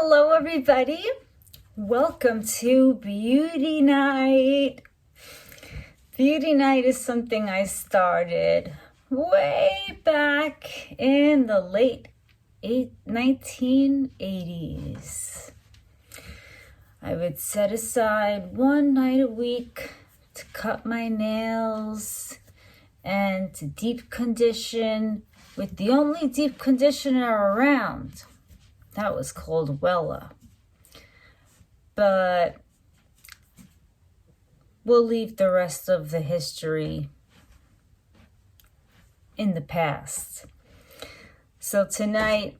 Hello, everybody. Welcome to Beauty Night. Beauty Night is something I started way back in the late 1980s. I would set aside one night a week to cut my nails and to deep condition with the only deep conditioner around. That was called Wella. But we'll leave the rest of the history in the past. So tonight,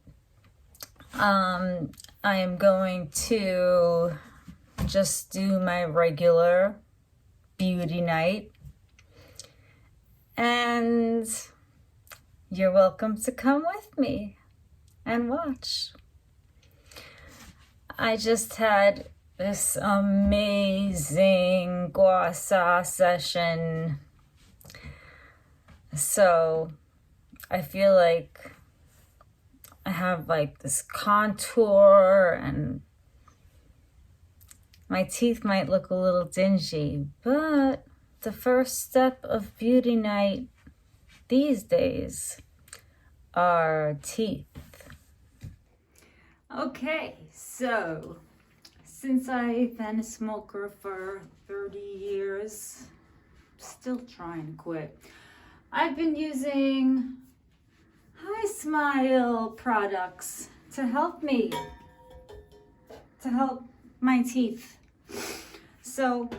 I am going to just do my regular beauty night. And you're welcome to come with me and watch. I just had this amazing gua sha session. So I feel like I have like this contour and my teeth might look a little dingy, but the first step of beauty night these days are teeth. Okay, so since I've been a smoker for 30 years, still trying to quit, I've been using Hi Smile products to help me, to help my teeth. So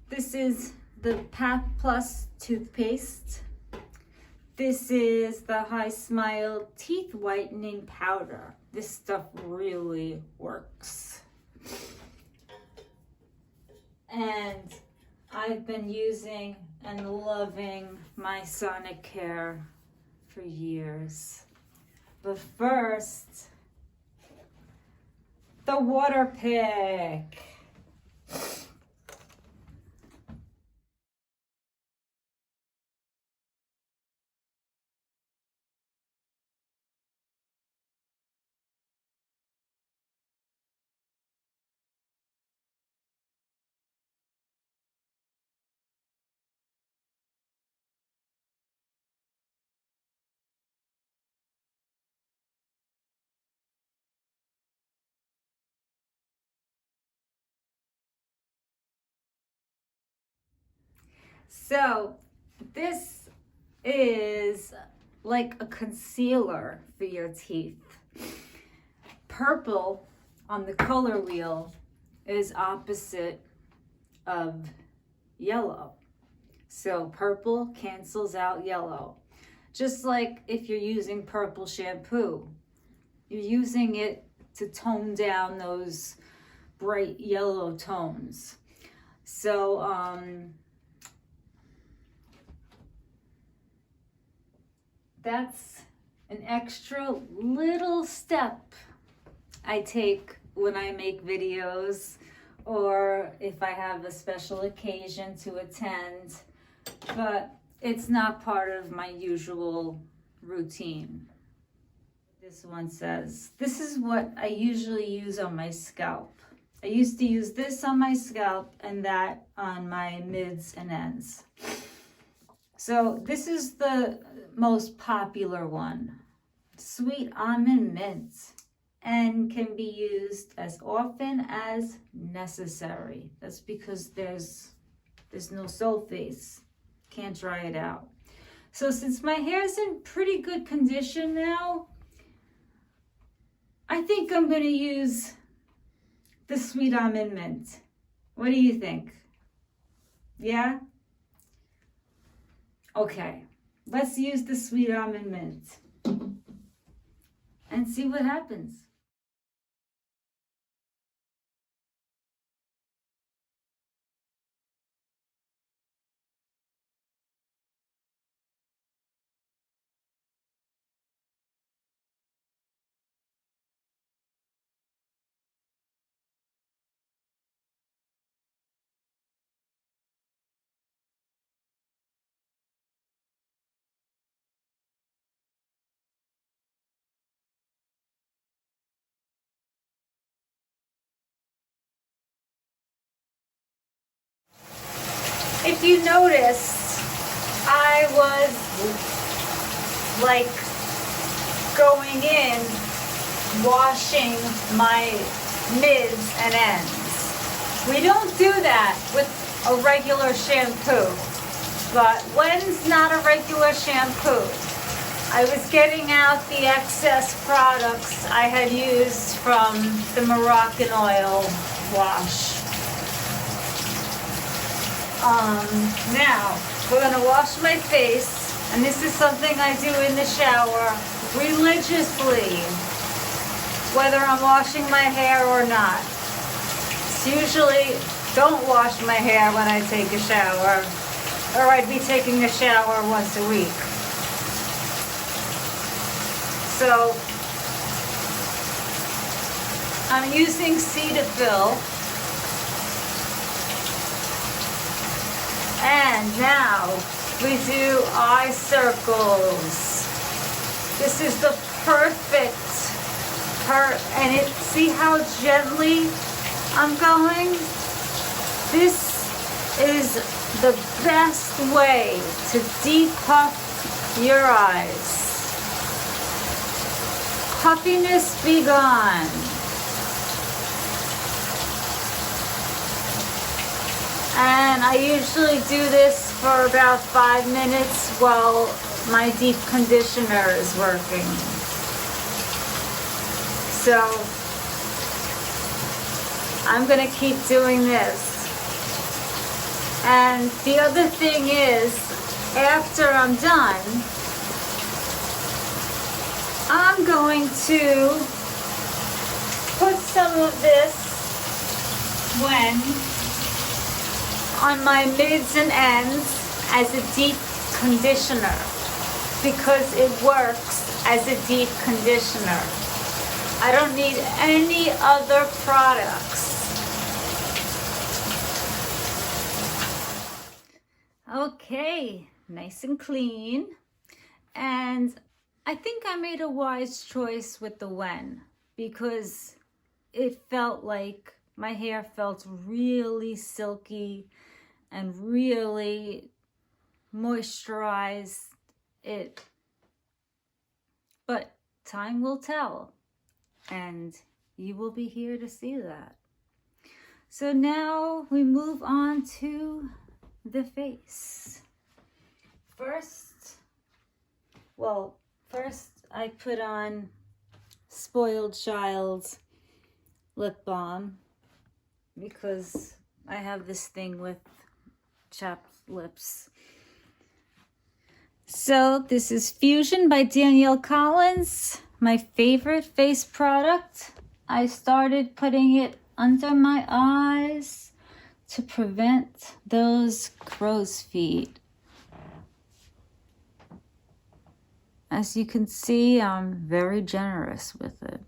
this is the Pap Plus toothpaste. This is the Hi Smile teeth whitening powder. This stuff really works. And I've been using and loving my Sonic Care for years. But first, the water pick. So this is like a concealer for your teeth. Purple on the color wheel is opposite of yellow. So purple cancels out yellow. Just like if you're using purple shampoo, you're using it to tone down those bright yellow tones. So that's an extra little step I take when I make videos or if I have a special occasion to attend, but it's not part of my usual routine. This one says, this is what I usually use on my scalp. I used to use this on my scalp and that on my mids and ends. So this is the most popular one, Sweet Almond Mint, and can be used as often as necessary. That's because there's no sulfates. Can't dry it out. So since my hair's in pretty good condition now, I think I'm going to use the Sweet Almond Mint. What do you think? Yeah? Okay, let's use the Sweet Almond Mint and see what happens. if you noticed, I was like going in, washing my mids and ends. We don't do that with a regular shampoo, but when's not a regular shampoo? I was getting out the excess products I had used from the Moroccan oil wash. Now, we're gonna wash my face, and this is something I do in the shower religiously, whether I'm washing my hair or not. It's usually don't wash my hair when I take a shower, or I'd be taking a shower once a week. So, I'm using Cetaphil. And now we do eye circles. This is the perfect and it, see how gently I'm going? This is the best way to depuff your eyes. Puffiness be gone. And I usually do this for about 5 minutes while my deep conditioner is working. So I'm gonna keep doing this. And the other thing is, after I'm done, I'm going to put some of this on my mids and ends as a deep conditioner because it works as a deep conditioner. I don't need any other products. Okay, nice and clean. And I think I made a wise choice with the Wen because it felt like my hair felt really silky and really moisturized it. But time will tell, and you will be here to see that. So now we move on to the face. First I put on Spoiled Child's lip balm because I have this thing with chapped lips. So this is Fusion by Danielle Collins, my favorite face product. I started putting it under my eyes to prevent those crow's feet. As you can see, I'm very generous with it.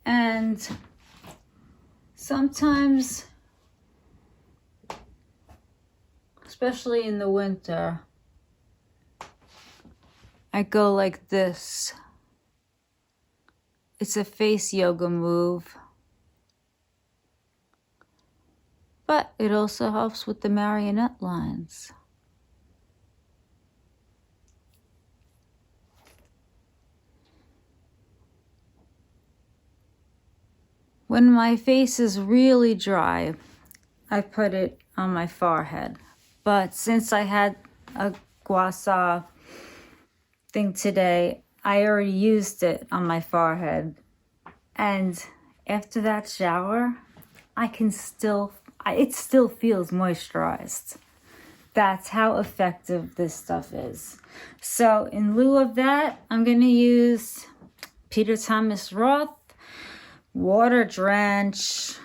And sometimes, especially in the winter, I go like this. It's a face yoga move, but it also helps with the marionette lines. When my face is really dry, I put it on my forehead. But since I had a gua sha thing today, I already used it on my forehead. And after that shower, it still feels moisturized. That's how effective this stuff is. So in lieu of that, I'm going to use Peter Thomas Roth Water Drench.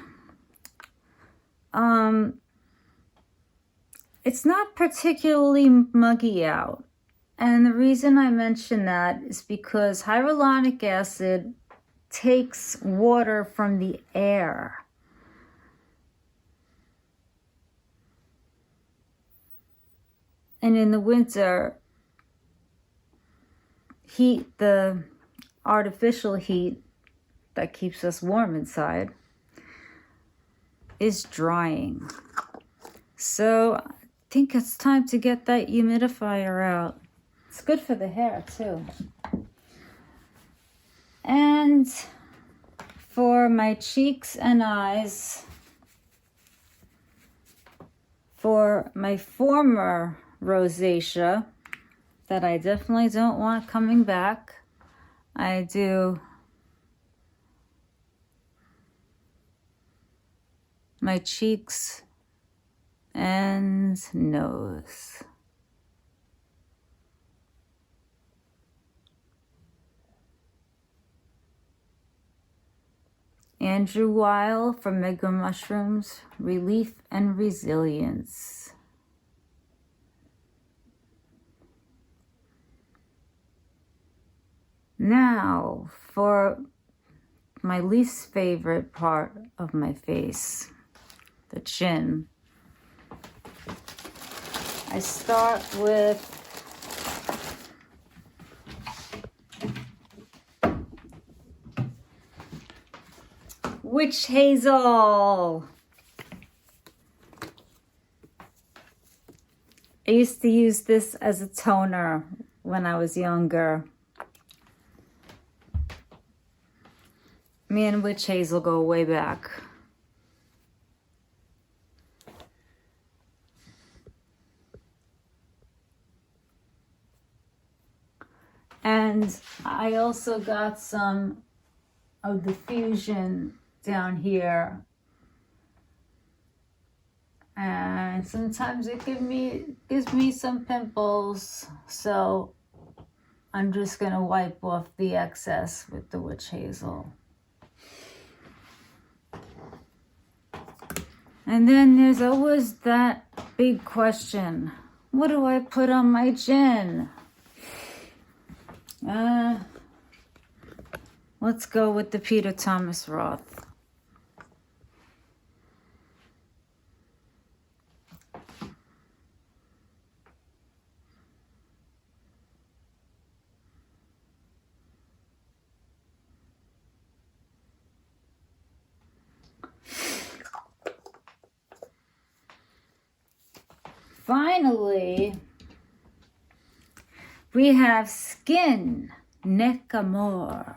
It's not particularly muggy out. And the reason I mention that is because hyaluronic acid takes water from the air. And in the winter, heat, the artificial heat that keeps us warm inside, is drying. So I think it's time to get that humidifier out. It's good for the hair too. And for my cheeks and eyes, for my former rosacea that I definitely don't want coming back, I do my cheeks and nose. Andrew Weil from Mega Mushrooms, Relief and Resilience. Now, for my least favorite part of my face, the chin. I start with witch hazel. I used to use this as a toner when I was younger. Me and witch hazel go way back. And I also got some of the fusion down here. And sometimes it gives me some pimples. So I'm just gonna wipe off the excess with the witch hazel. And then there's always that big question. What do I put on my chin? Let's go with the Peter Thomas Roth. Finally, we have Skin Necamore.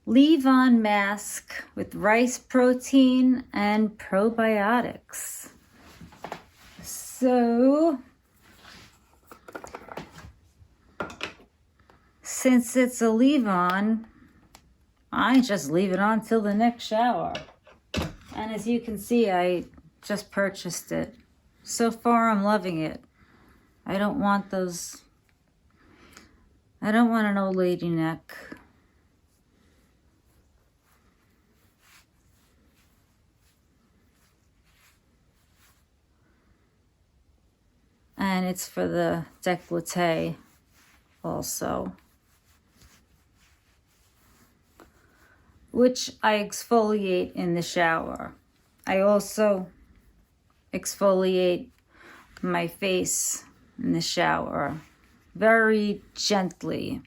Leave-on mask with rice protein and probiotics. So, since it's a leave-on, I just leave it on till the next shower. And as you can see, I just purchased it. So far, I'm loving it. I don't want an old lady neck. And it's for the décolleté also, which I exfoliate in the shower. I also exfoliate my face in the shower very gently.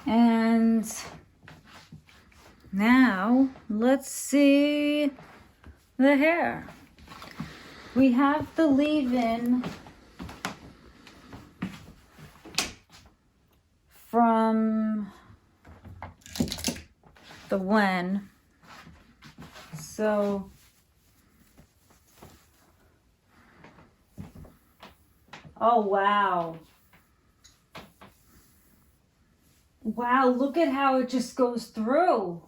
And now let's see the hair. We have the leave-in from the Wen. So oh wow. Wow, look at how it just goes through.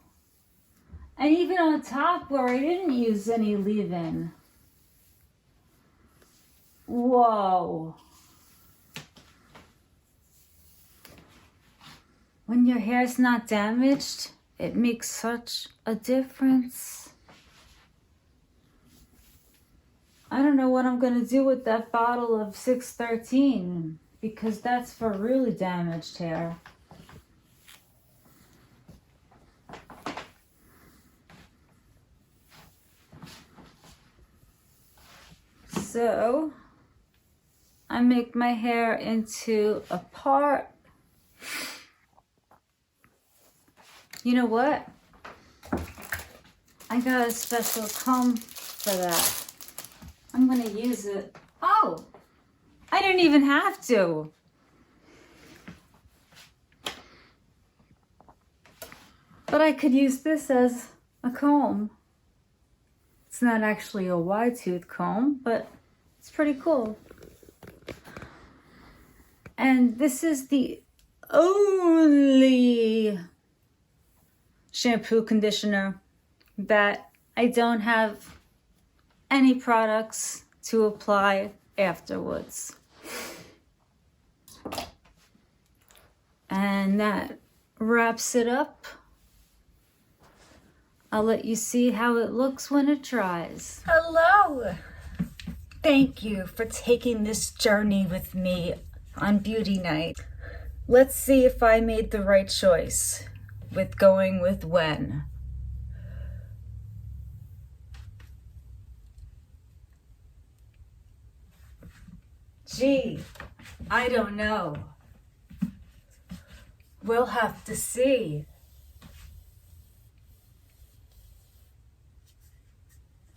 And even on top where I didn't use any leave-in. Whoa. When your hair's not damaged, it makes such a difference. I don't know what I'm going to do with that bottle of 613 because that's for really damaged hair. So I make my hair into a part. You know what? I got a special comb for that. I'm gonna use it. Oh, I didn't even have to. But I could use this as a comb. It's not actually a wide tooth comb, but it's pretty cool. And this is the only shampoo conditioner that I don't have any products to apply afterwards. And that wraps it up. I'll let you see how it looks when it dries. Hello! Thank you for taking this journey with me on beauty night. Let's see if I made the right choice with going with Wen. Gee, I don't know. We'll have to see.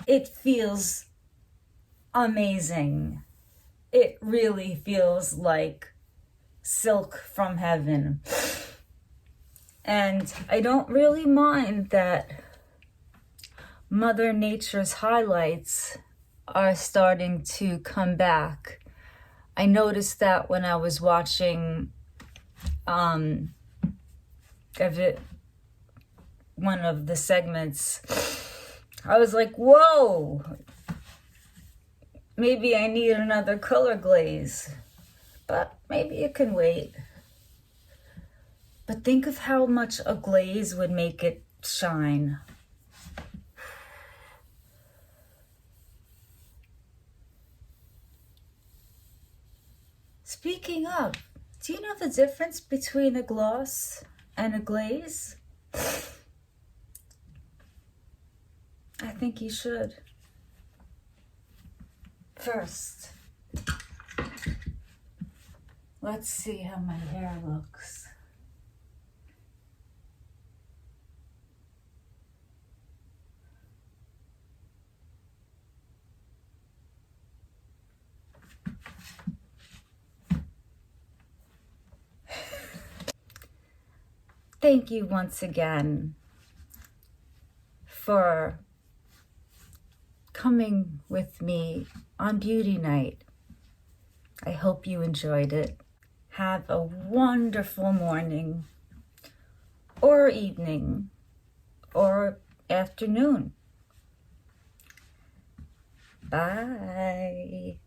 It feels amazing. It really feels like silk from heaven. And I don't really mind that Mother Nature's highlights are starting to come back. I noticed that when I was watching one of the segments. I was like, whoa, maybe I need another color glaze, but maybe it can wait. But think of how much a glaze would make it shine. Speaking of, do you know the difference between a gloss and a glaze? I think you should. First, let's see how my hair looks. Thank you once again for coming with me on beauty night. I hope you enjoyed it. Have a wonderful morning or evening or afternoon. Bye.